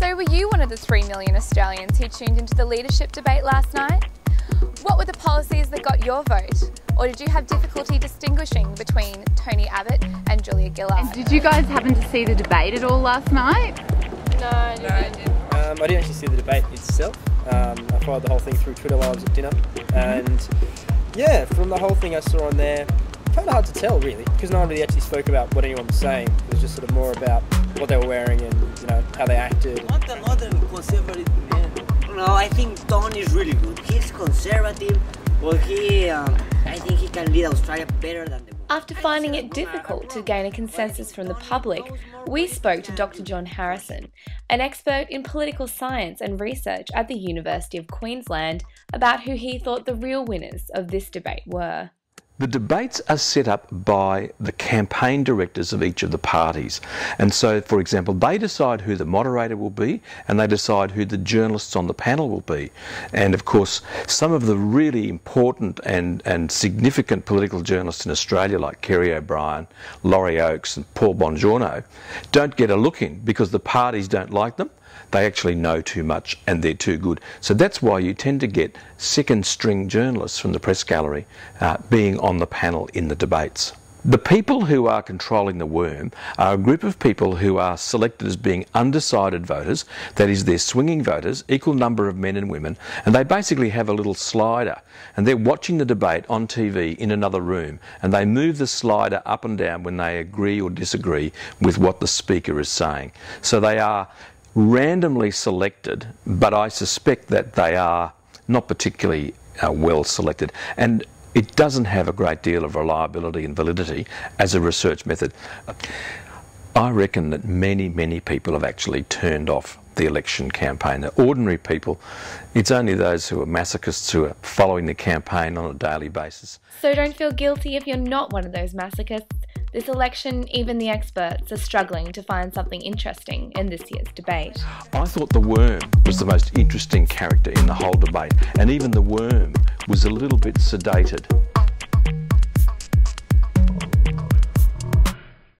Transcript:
So were you one of the 3 million Australians who tuned into the leadership debate last night? What were the policies that got your vote? Or did you have difficulty distinguishing between Tony Abbott and Julia Gillard? And did you guys happen to see the debate at all last night? No, I didn't. I didn't actually see the debate itself. I followed the whole thing through Twitter while I was at dinner. And yeah, from the whole thing I saw on there, kind of hard to tell really, because no one really actually spoke about what anyone was saying. It was just sort of more about what they were wearing and, you know, how they acted. Not another conservative man. No, I think Tony is really good. He's conservative, but I think he can lead Australia better than the. After finding it difficult to gain a consensus from the public, we spoke to Dr. John Harrison, an expert in political science and research at the University of Queensland, about who he thought the real winners of this debate were. The debates are set up by the campaign directors of each of the parties. And so, for example, they decide who the moderator will be and they decide who the journalists on the panel will be. And of course, some of the really important and significant political journalists in Australia, like Kerry O'Brien, Laurie Oakes and Paul Bongiorno, don't get a look in because the parties don't like them. They actually know too much and they're too good. So that's why you tend to get second string journalists from the press gallery being on the panel in the debates. The people who are controlling the worm are a group of people who are selected as being undecided voters, that is, they're swinging voters, equal number of men and women, and they basically have a little slider and they're watching the debate on TV in another room and they move the slider up and down when they agree or disagree with what the speaker is saying. So they are randomly selected, but I suspect that they are not particularly well selected, and it doesn't have a great deal of reliability and validity as a research method. I reckon that many people have actually turned off the election campaign. The ordinary people, it's only those who are masochists who are following the campaign on a daily basis. So don't feel guilty if you're not one of those masochists. This election, even the experts are struggling to find something interesting in this year's debate. I thought the worm was the most interesting character in the whole debate, and even the worm was a little bit sedated.